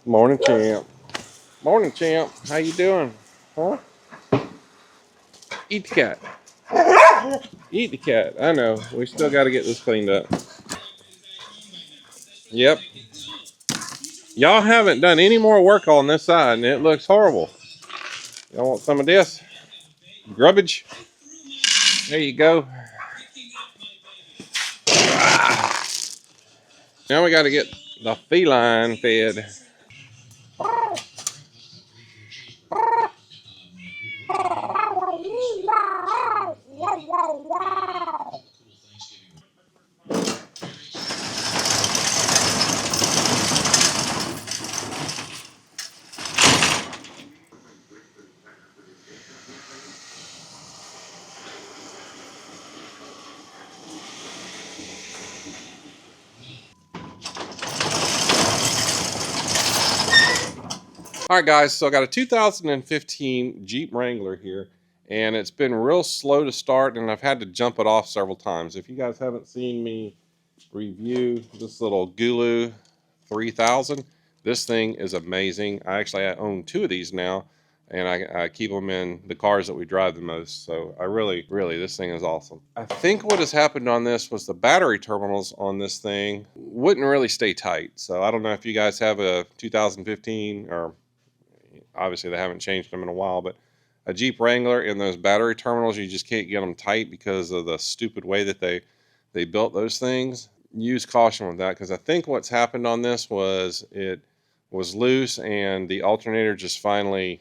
Morning, champ. Morning, champ. How you doing? Huh? Eat the cat. Eat the cat. I know. We still got to get this cleaned up. Yep. Y'all haven't done any more work on this side, and it looks horrible. Y'all want some of this? Grubbage? There you go. Now we got to get the feline fed. All right, guys, so I got a 2015 Jeep Wrangler here, and it's been real slow to start, and I've had to jump it off several times. If you guys haven't seen me review this little Gulu 3000, this thing is amazing. I own two of these now, and I keep them in the cars that we drive the most, so I really, this thing is awesome. I think what has happened on this was the battery terminals on this thing wouldn't really stay tight, so I don't know if you guys have a 2015 or obviously they haven't changed them in a while, but a Jeep Wrangler and those battery terminals, you just can't get them tight because of the stupid way that they built those things. Use caution with that, because I think what's happened on this was it was loose and the alternator just finally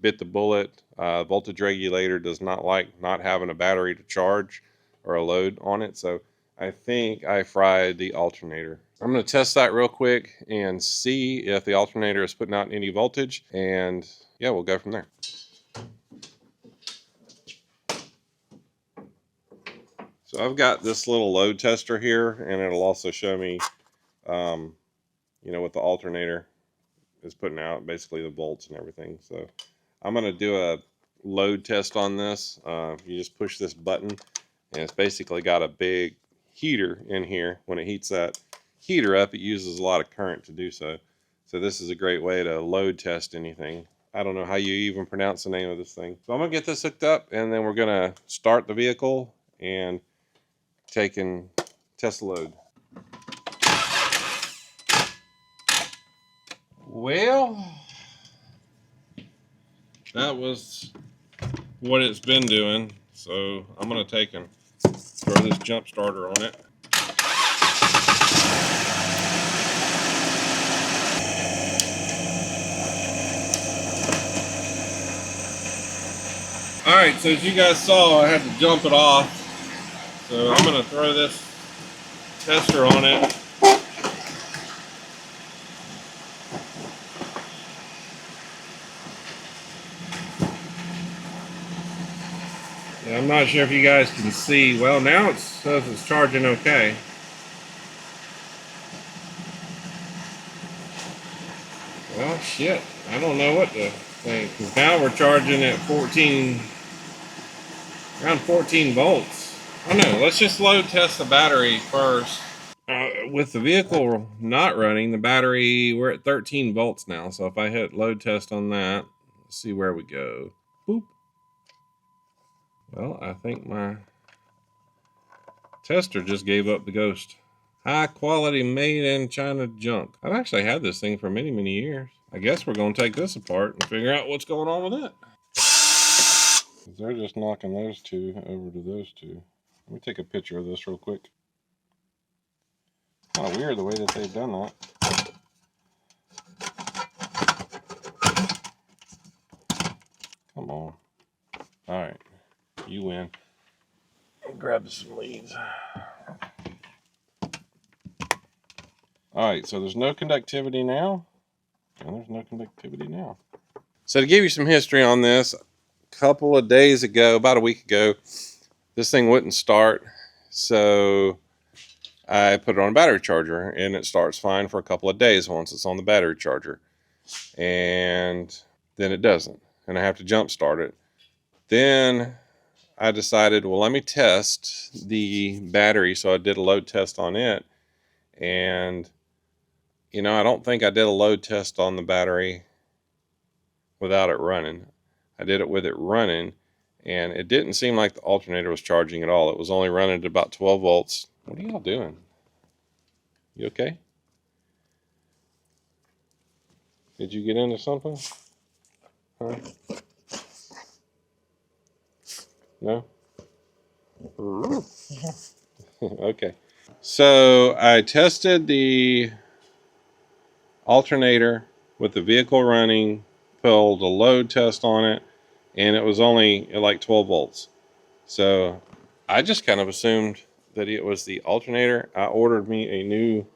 bit the bullet. Voltage regulator does not like not having a battery to charge or a load on it, so I think I fried the alternator. I'm going to test that real quick and see if the alternator is putting out any voltage, and yeah, we'll go from there. So I've got this little load tester here, and it'll also show me, what the alternator is putting out, basically the volts and everything. So I'm going to do a load test on this. You just push this button, and it's basically got a big heater in here. When it heats that heater up, it uses a lot of current to do so. So this is a great way to load test anything. I don't know how you even pronounce the name of this thing. So I'm gonna get this hooked up, and then we're gonna start the vehicle and take and test the load. Well, that was what it's been doing. So I'm gonna take and throw this jump starter on it. Alright, so as you guys saw, I had to jump it off. So I'm going to throw this tester on it. And I'm not sure if you guys can see. Well, now it says it's charging okay. Well, shit. I don't know what to think. Because now we're charging at around 14 volts. I don't know. Let's just load test the battery first. With the vehicle not running, the battery, we're at 13 volts now. So if I hit load test on that, let's see where we go. Boop. Well, I think my tester just gave up the ghost. High quality made in China junk. I've actually had this thing for many, many years. I guess we're going to take this apart and figure out what's going on with it. They're just knocking those two over to those two. Let me take a picture of this real quick. Kind of weird the way that they've done that. Come on. Alright. You win. Grab some leads. Alright, so there's no conductivity now. And there's no conductivity now. So to give you some history on this, a couple of days ago, about a week ago, this thing wouldn't start. So I put it on a battery charger, and it starts fine for a couple of days once it's on the battery charger. And then it doesn't. And I have to jump start it. Then I decided, well, let me test the battery. So I did a load test on it, and you know, I don't think I did a load test on the battery without it running. I did it with it running, and it didn't seem like the alternator was charging at all. It was only running at about 12 volts. What are y'all doing? You okay? Did you get into something? Huh? No? Okay. So I tested the alternator with the vehicle running, pulled a load test on it, and it was only at like 12 volts. So I just kind of assumed that it was the alternator. I ordered me a new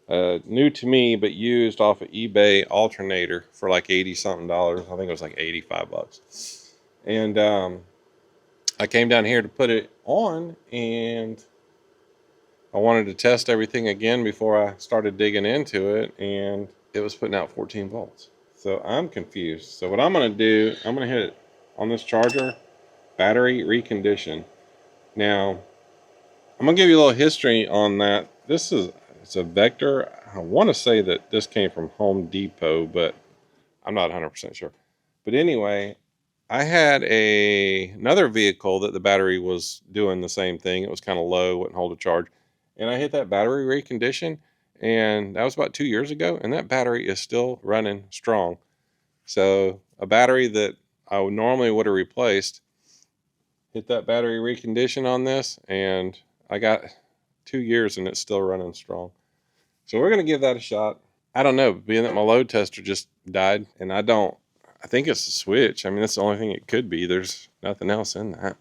to me but used off of eBay alternator for like 80 something dollars. I think it was like 85 bucks. And I came down here to put it on, and I wanted to test everything again before I started digging into it, and it was putting out 14 volts. So I'm confused. So what I'm going to do, I'm going to hit on this charger, battery recondition. Now, I'm going to give you a little history on that. It's a Vector. I want to say that this came from Home Depot, but I'm not 100% sure. But anyway, I had another vehicle that the battery was doing the same thing. It was kind of low, wouldn't hold a charge. And I hit that battery recondition, and that was about 2 years ago, and that battery is still running strong. So a battery that I normally would have replaced, hit that battery recondition on this, and I got 2 years and it's still running strong. So we're going to give that a shot. I don't know, being that my load tester just died, and I think it's the switch. I mean, that's the only thing it could be. There's nothing else in that.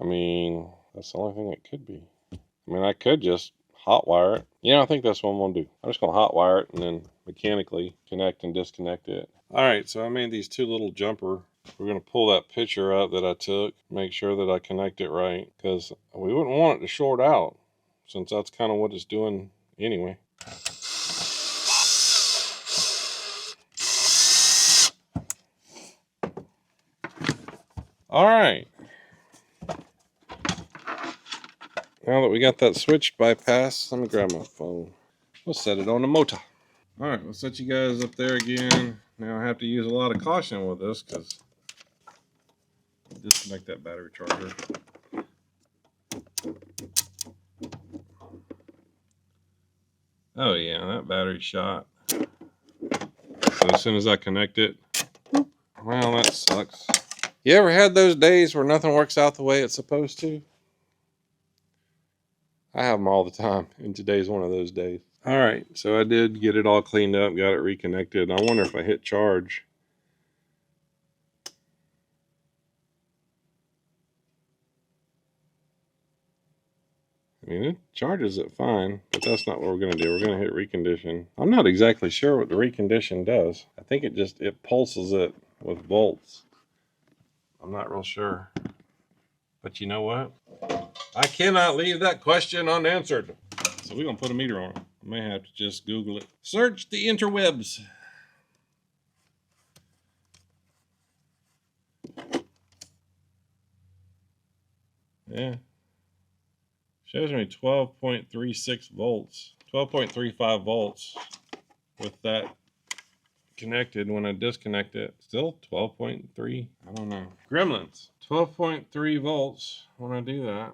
I mean, that's the only thing it could be. I mean, I could just hotwire it. Yeah, I think that's what I'm going to do. I'm just going to hotwire it and then mechanically connect and disconnect it. All right, so I made these two little jumper. We're going to pull that picture up that I took, make sure that I connect it right, because we wouldn't want it to short out, since that's kind of what it's doing anyway. All right. Now that we got that switch bypassed, let me grab my phone. We'll set it on the motor. All right, we'll set you guys up there again. Now I have to use a lot of caution with this because disconnect that battery charger. Oh yeah, that battery shot. So as soon as I connect it, well, that sucks. You ever had those days where nothing works out the way it's supposed to? I have them all the time, and today's one of those days. All right, so I did get it all cleaned up, got it reconnected. I wonder if I hit charge. I mean, it charges it fine, but that's not what we're going to do. We're going to hit recondition. I'm not exactly sure what the recondition does. I think it pulses it with volts. I'm not real sure. But you know what? I cannot leave that question unanswered. So we're going to put a meter on it. I may have to just Google it. Search the interwebs. Yeah. Shows me 12.36 volts. 12.35 volts with that connected. When I disconnect it, still 12.3. I don't know. Gremlins. 12.3 volts when I do that.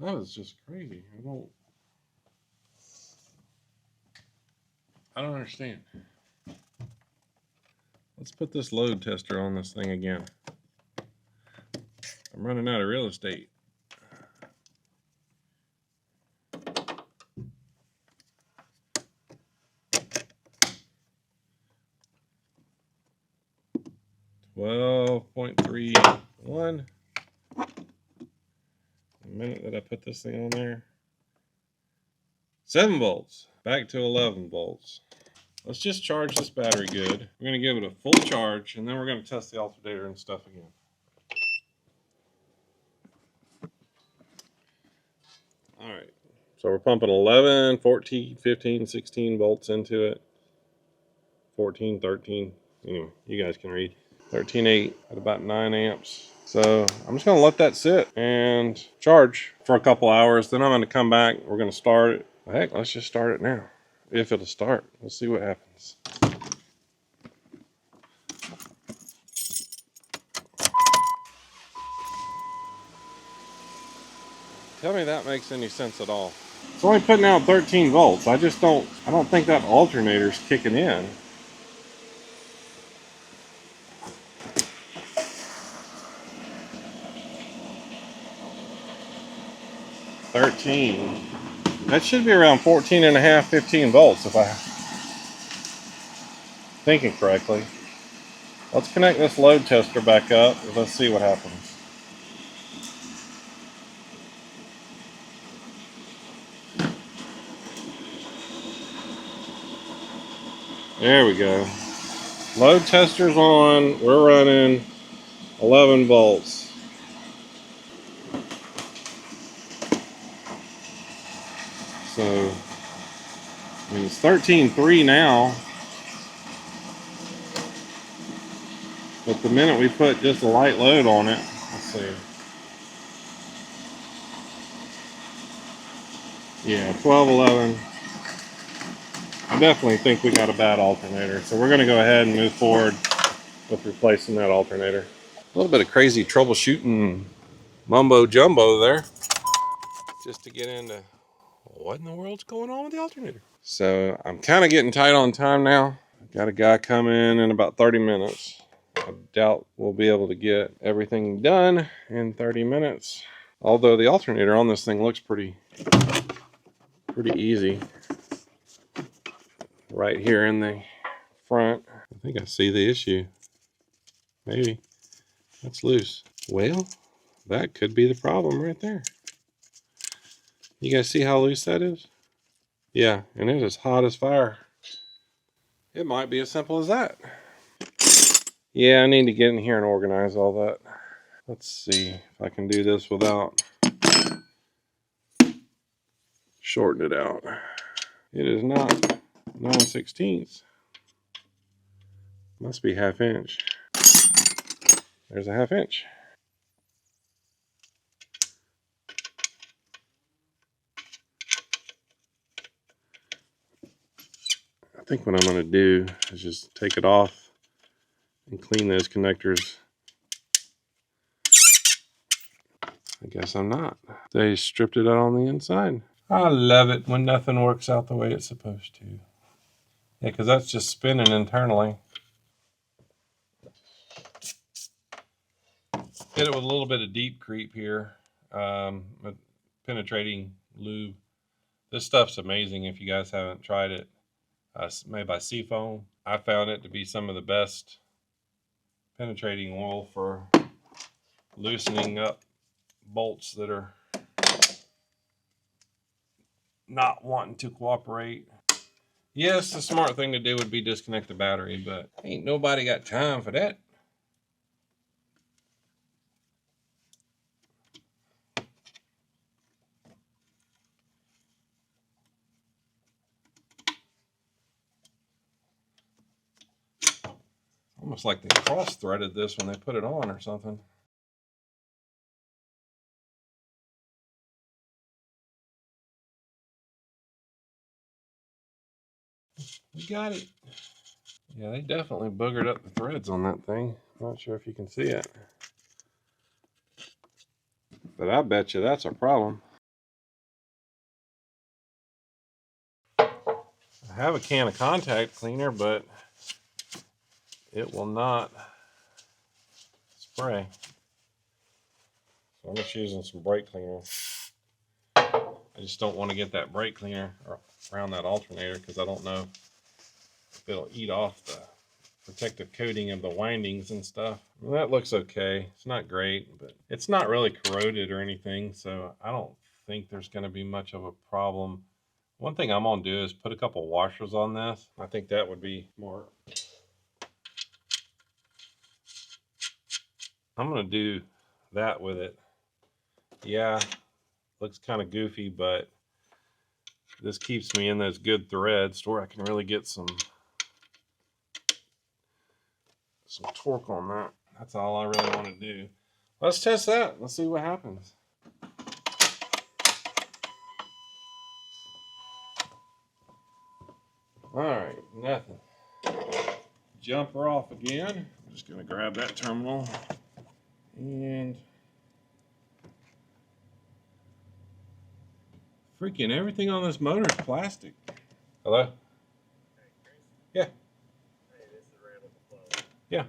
That is just crazy. I don't understand. Let's put this load tester on this thing again. I'm running out of real estate. .31. The minute that I put this thing on there. 7 volts. Back to 11 volts. Let's just charge this battery good. We're going to give it a full charge, and then we're going to test the alternator and stuff again. All right. So we're pumping 11, 14, 15, 16 volts into it. 14, 13. Anyway, you guys can read. 13.8 at about 9 amps. So I'm just going to let that sit and charge for a couple hours. Then I'm going to come back. We're going to start it. Heck, let's just start it now. if it'll start. We'll see what happens. Tell me that makes any sense at all. It's only putting out 13 volts. I don't think that alternator's kicking in. That should be around 14 and a half, 15 volts if I'm thinking correctly. Let's connect this load tester back up and let's see what happens. There we go. Load tester's on. We're running 11 volts. So, I mean, it's 13.3 now. But the minute we put just a light load on it, let's see. Yeah, 12, 11. I definitely think we got a bad alternator. So we're going to go ahead and move forward with replacing that alternator. A little bit of crazy troubleshooting mumbo jumbo there, just to get into what in the world's going on with the alternator. So I'm kind of getting tight on time now. Got a guy coming in about 30 minutes. I doubt we'll be able to get everything done in 30 minutes. Although the alternator on this thing looks pretty easy. Right here in the front. I think I see the issue. Maybe. That's loose. Well, that could be the problem right there. You guys see how loose that is? Yeah, and it is hot as fire. It might be as simple as that. Yeah, I need to get in here and organize all that. Let's see if I can do this without shorting it out. It is not 9/16. Must be 1/2 inch. There's a 1/2 inch. I think what I'm going to do is just take it off and clean those connectors. I guess I'm not. They stripped it out on the inside. I love it when nothing works out the way it's supposed to. Yeah, because that's just spinning internally. Hit it with a little bit of deep creep here. With penetrating lube. This stuff's amazing if you guys haven't tried it. Made by Seafoam. I found it to be some of the best penetrating oil for loosening up bolts that are not wanting to cooperate. Yes, the smart thing to do would be disconnect the battery, but ain't nobody got time for that. Almost like they cross-threaded this when they put it on or something. We got it. Yeah, they definitely boogered up the threads on that thing. Not sure if you can see it. But I bet you that's a problem. I have a can of contact cleaner, but it will not spray. So I'm just using some brake cleaner. I just don't want to get that brake cleaner around that alternator because I don't know if it'll eat off the protective coating of the windings and stuff. Well, that looks okay. It's not great, but it's not really corroded or anything, so I don't think there's going to be much of a problem. One thing I'm going to do is put a couple washers on this. I think that would be more. I'm going to do that with it. Yeah, looks kind of goofy, but this keeps me in those good threads to where I can really get some torque on that. That's all I really want to do. Let's test that. Let's see what happens. All right, nothing. Jumper off again. I'm just gonna grab that terminal and freaking everything on this motor is plastic. Hello? Yeah. Yeah.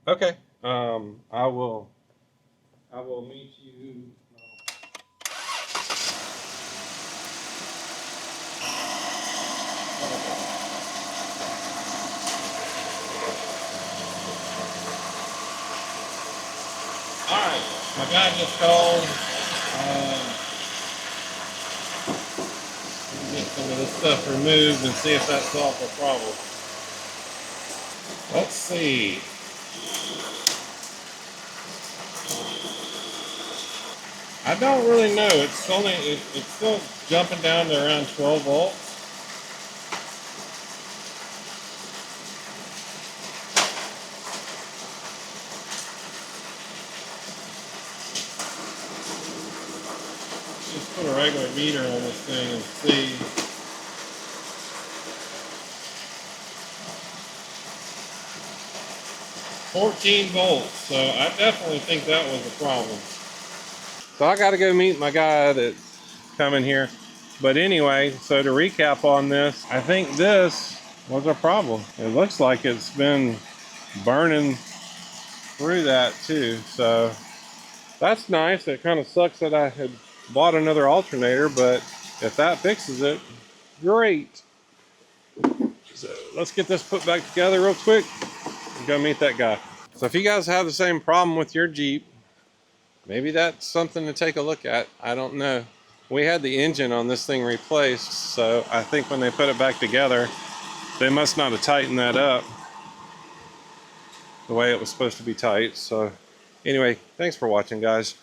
Okay. I will meet you. All right. My guy just called. Get some of this stuff removed and see if that solves the problem. Let's see. I don't really know. It's still jumping down to around 12 volts. Just put a regular meter on this thing and see. 14 volts. So I definitely think that was a problem. So I got to go meet my guy that's coming here. But anyway, so to recap on this, I think this was a problem. It looks like it's been burning through that too. So that's nice. It kind of sucks that I had bought another alternator, but if that fixes it, great. So let's get this put back together real quick and go meet that guy. So if you guys have the same problem with your Jeep, maybe that's something to take a look at. I don't know. We had the engine on this thing replaced, so I think when they put it back together, they must not have tightened that up the way it was supposed to be tight. So anyway, thanks for watching, guys.